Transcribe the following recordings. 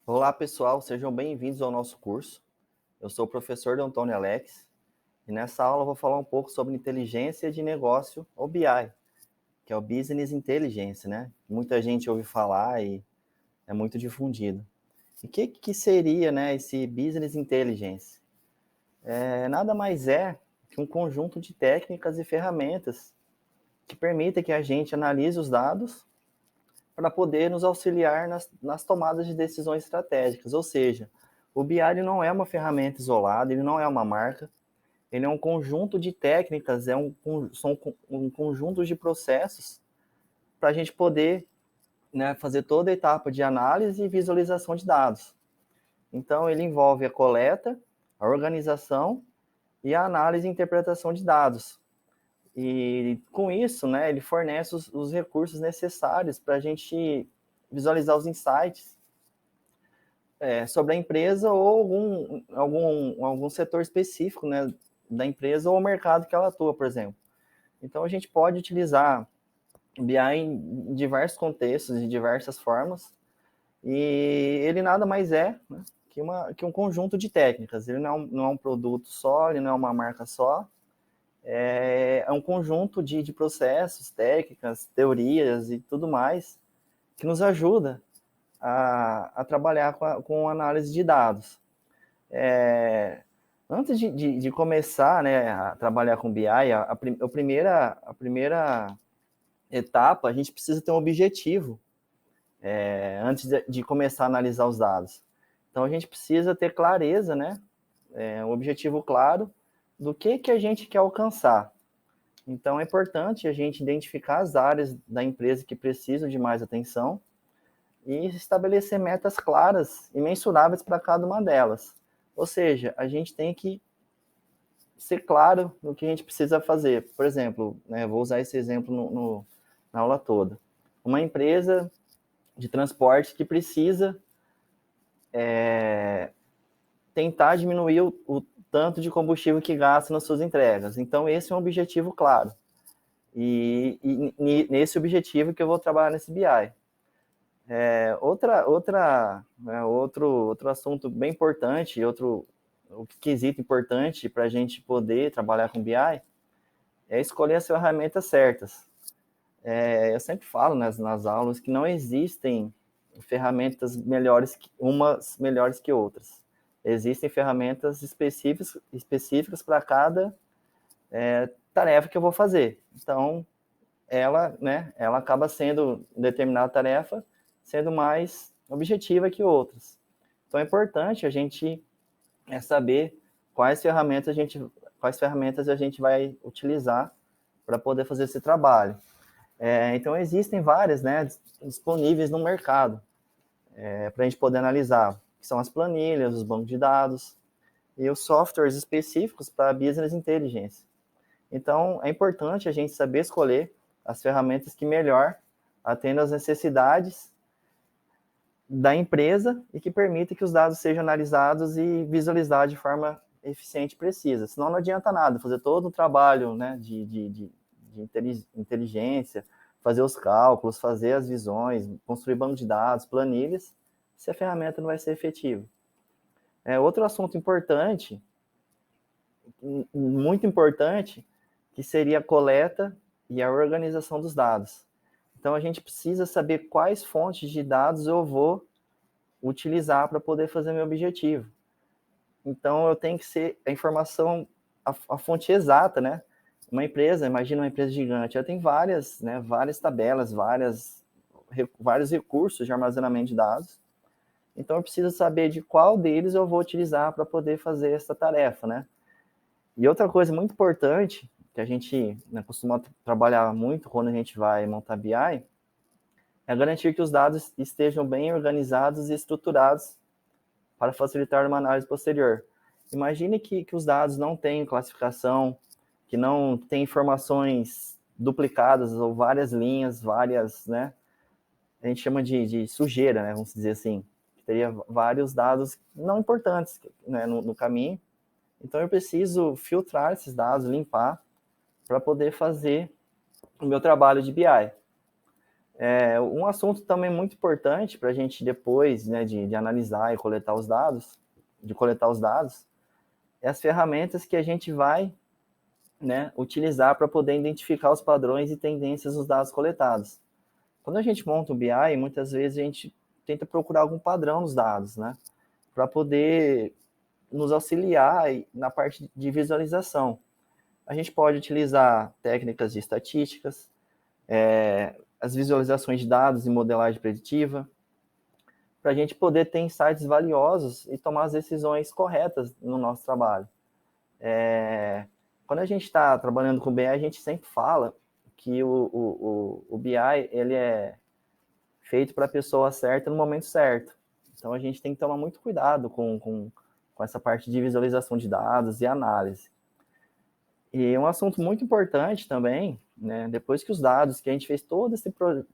Olá, pessoal, sejam bem-vindos ao nosso curso. Eu sou o professor Antônio Alex e nessa aula eu vou falar um pouco sobre inteligência de negócio, ou BI, que é o Business Intelligence, né? Muita gente ouve falar e é muito difundido. E o que seria, né, esse Business Intelligence? Nada mais é que um conjunto de técnicas e ferramentas que permitem que a gente analise os dados para poder nos auxiliar nas tomadas de decisões estratégicas. Ou seja, o BI ele não é uma ferramenta isolada, ele não é uma marca, ele é um conjunto de técnicas, são um conjunto de processos para a gente poder, né, fazer toda a etapa de análise e visualização de dados. Então, ele envolve a coleta, a organização e a análise e interpretação de dados. E com isso, né, ele fornece os recursos necessários para a gente visualizar os insights sobre a empresa ou algum setor específico, né, da empresa ou o mercado que ela atua, por exemplo. Então, a gente pode utilizar BI em diversos contextos, de diversas formas, e ele nada mais é, né, que um conjunto de técnicas. Ele não é um produto só, ele não é uma marca só, é um conjunto de processos, técnicas, teorias e tudo mais que nos ajuda a trabalhar com análise de dados. Antes de começar, né, a trabalhar com BI, a primeira etapa, a gente precisa ter um objetivo antes de começar a analisar os dados. Então, a gente precisa ter clareza, né, um objetivo claro do que a gente quer alcançar. Então, é importante a gente identificar as áreas da empresa que precisam de mais atenção e estabelecer metas claras e mensuráveis para cada uma delas. Ou seja, a gente tem que ser claro no que a gente precisa fazer. Por exemplo, né, vou usar esse exemplo na aula toda. Uma empresa de transporte que precisa tentar diminuir o tanto de combustível que gasta nas suas entregas. Então, esse é um objetivo claro. E nesse objetivo que eu vou trabalhar nesse BI. Outro assunto bem importante, outro quesito importante para a gente poder trabalhar com BI é escolher as ferramentas certas. Eu sempre falo nas aulas que não existem ferramentas umas melhores que outras. Existem ferramentas específicas para cada tarefa que eu vou fazer. Então, ela acaba sendo determinada tarefa sendo mais objetiva que outras. Então é importante a gente saber quais ferramentas a gente vai utilizar para poder fazer esse trabalho. Então existem várias, né, disponíveis no mercado para a gente poder analisar, que são as planilhas, os bancos de dados e os softwares específicos para Business Intelligence. Então, é importante a gente saber escolher as ferramentas que melhor atendam às necessidades da empresa e que permitem que os dados sejam analisados e visualizados de forma eficiente e precisa. Senão não adianta nada fazer todo um trabalho, né, de inteligência, fazer os cálculos, fazer as visões, construir banco de dados, planilhas, se a ferramenta não vai ser efetiva. Outro assunto importante, muito importante, que seria a coleta e a organização dos dados. Então, a gente precisa saber quais fontes de dados eu vou utilizar para poder fazer meu objetivo. Então, eu tenho que ser a informação, a fonte exata, né? Imagina uma empresa gigante, ela tem várias tabelas, vários recursos de armazenamento de dados. Então, eu preciso saber de qual deles eu vou utilizar para poder fazer essa tarefa, né? E outra coisa muito importante, que a gente, né, costuma trabalhar muito quando a gente vai montar BI, é garantir que os dados estejam bem organizados e estruturados para facilitar uma análise posterior. Imagine que os dados não têm classificação, que não tem informações duplicadas ou várias linhas, né? A gente chama de sujeira, né? Vamos dizer assim. Que teria vários dados não importantes, né, no caminho. Então, eu preciso filtrar esses dados, limpar, para poder fazer o meu trabalho de BI. Um assunto também muito importante para a gente depois, né, de analisar e coletar os dados, é as ferramentas que a gente vai, né, utilizar para poder identificar os padrões e tendências dos dados coletados. Quando a gente monta um BI, muitas vezes a gente tenta procurar algum padrão nos dados, né, para poder nos auxiliar na parte de visualização. A gente pode utilizar técnicas de estatísticas, as visualizações de dados e modelagem preditiva, para a gente poder ter insights valiosos e tomar as decisões corretas no nosso trabalho. Quando a gente está trabalhando com BI, a gente sempre fala que o BI ele é feito para a pessoa certa no momento certo. Então, a gente tem que tomar muito cuidado com essa parte de visualização de dados e análise. E um assunto muito importante também, né, depois que os dados, que a gente fez todo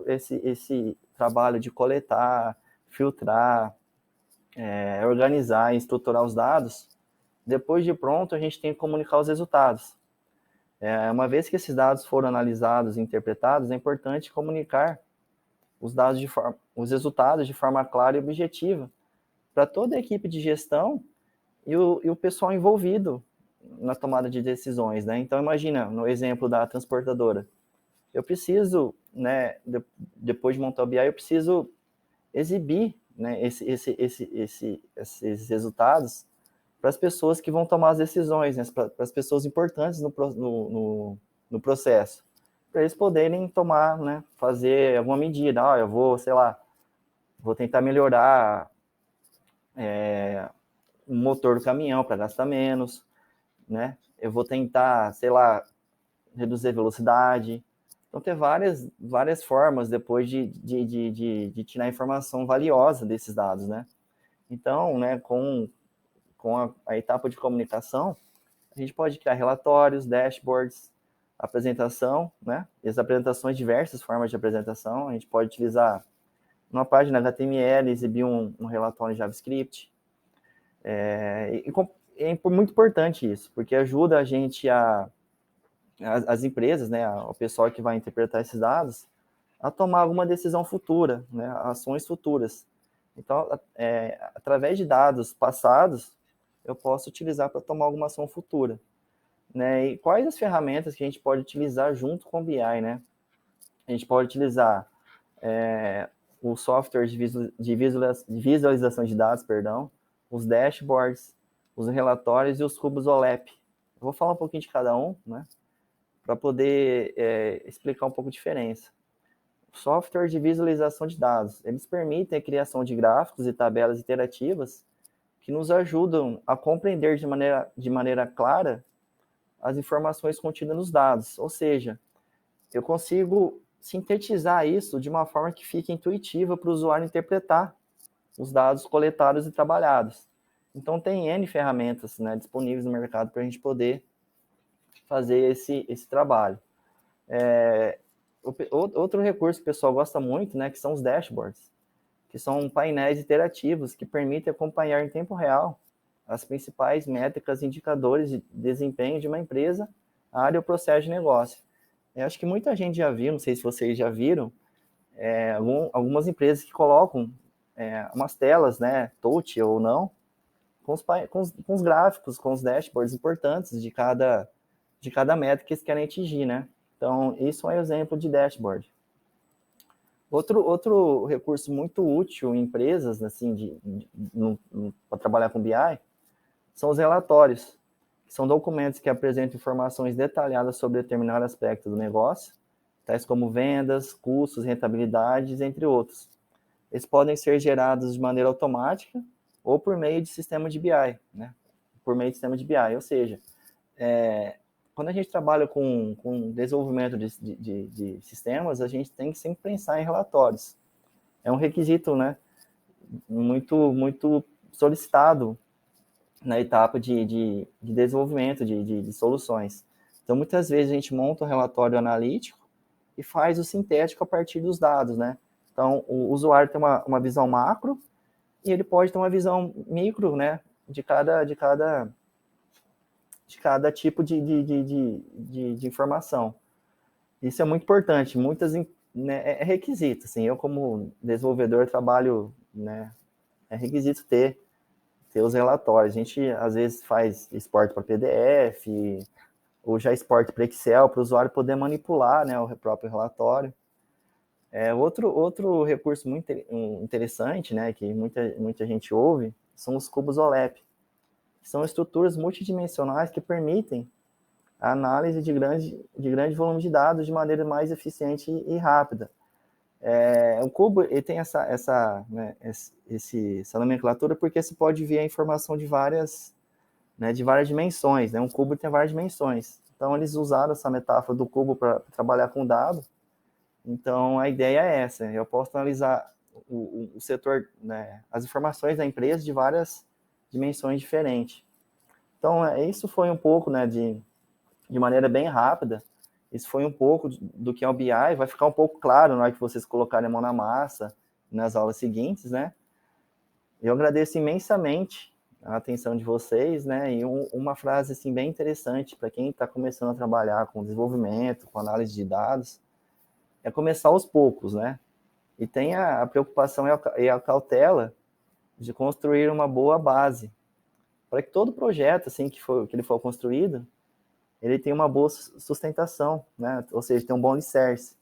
esse trabalho de coletar, filtrar, organizar e estruturar os dados, depois de pronto, a gente tem que comunicar os resultados. Uma vez que esses dados foram analisados e interpretados, é importante comunicar os resultados de forma clara e objetiva para toda a equipe de gestão e o pessoal envolvido na tomada de decisões, né? Então, imagina, no exemplo da transportadora, eu preciso, né, depois de montar o BI, eu preciso exibir, né, esses resultados para as pessoas que vão tomar as decisões, né, para as pessoas importantes no processo, para eles poderem tomar, né, fazer alguma medida. Eu vou, sei lá, vou tentar melhorar o motor do caminhão para gastar menos, né? Eu vou tentar, sei lá, reduzir a velocidade. Então, tem várias formas depois de tirar informação valiosa desses dados, né? Então, né, com a etapa de comunicação, a gente pode criar relatórios, dashboards, apresentação, né? E as apresentações, diversas formas de apresentação. A gente pode utilizar uma página HTML, exibir um relatório em JavaScript. É muito importante isso, porque ajuda a gente as empresas, né, o pessoal que vai interpretar esses dados, a tomar alguma decisão futura, né, ações futuras. Então, através de dados passados, eu posso utilizar para tomar alguma ação futura. Né? E quais as ferramentas que a gente pode utilizar junto com o BI, né? A gente pode utilizar o software de visualização de dados, perdão, os dashboards, os relatórios e os cubos OLAP. Eu vou falar um pouquinho de cada um, né? Para poder explicar um pouco a diferença. Software de visualização de dados. Eles permitem a criação de gráficos e tabelas interativas que nos ajudam a compreender de maneira clara as informações contidas nos dados. Ou seja, eu consigo sintetizar isso de uma forma que fique intuitiva para o usuário interpretar os dados coletados e trabalhados. Então, tem N ferramentas, né, disponíveis no mercado para a gente poder fazer esse trabalho. Outro recurso que o pessoal gosta muito, né, que são os dashboards, que são painéis interativos que permitem acompanhar em tempo real as principais métricas e indicadores de desempenho de uma empresa, área ou processo de negócio. Eu acho que muita gente já viu, não sei se vocês já viram, algumas empresas que colocam umas telas, né, touch ou não, com os gráficos, com os dashboards importantes de cada métrica que eles querem atingir, né? Então, isso é um exemplo de dashboard. Outro recurso muito útil em empresas, assim, para trabalhar com BI, são os relatórios, que são documentos que apresentam informações detalhadas sobre determinado aspecto do negócio, tais como vendas, custos, rentabilidades, entre outros. Eles podem ser gerados de maneira automática ou por meio de sistema de BI, né? Por meio de sistema de BI, ou seja, quando a gente trabalha com desenvolvimento de sistemas, a gente tem que sempre pensar em relatórios. É um requisito, né, muito solicitado na etapa de desenvolvimento de soluções. Então, muitas vezes a gente monta um relatório analítico e faz o sintético a partir dos dados, né? Então, o usuário tem uma visão macro e ele pode ter uma visão micro, né, de cada tipo de informação. Isso é muito importante. Muitas né, é requisito, assim, eu como desenvolvedor trabalho, né, é requisito ter os relatórios. A gente, às vezes, faz export para PDF, ou já exporta para Excel, para o usuário poder manipular, né, o próprio relatório. Outro recurso muito interessante, né, que muita gente ouve, são os cubos OLEP, que são estruturas multidimensionais que permitem a análise de grande volume de dados de maneira mais eficiente e rápida. O cubo ele tem né, essa nomenclatura porque se pode ver a informação né, de várias dimensões. Né? Um cubo tem várias dimensões. Então, eles usaram essa metáfora do cubo para trabalhar com dado. Então, a ideia é essa. Eu posso analisar o setor, né, as informações da empresa de várias dimensões diferentes. Então, isso foi um pouco, né, de maneira bem rápida, isso foi um pouco do que é o BI, vai ficar um pouco claro na hora que vocês colocarem a mão na massa nas aulas seguintes, né? Eu agradeço imensamente a atenção de vocês, né? E uma frase assim bem interessante para quem está começando a trabalhar com desenvolvimento, com análise de dados, é começar aos poucos, né? E tem a preocupação e a cautela de construir uma boa base para que todo projeto assim que ele for construído, ele tenha uma boa sustentação, né? Ou seja, tem um bom alicerce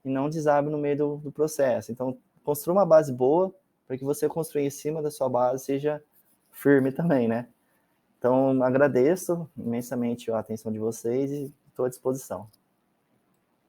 e não desabe no meio do processo. Então, construa uma base boa para que você construir em cima da sua base seja firme também, né? Então, agradeço imensamente a atenção de vocês e estou à disposição.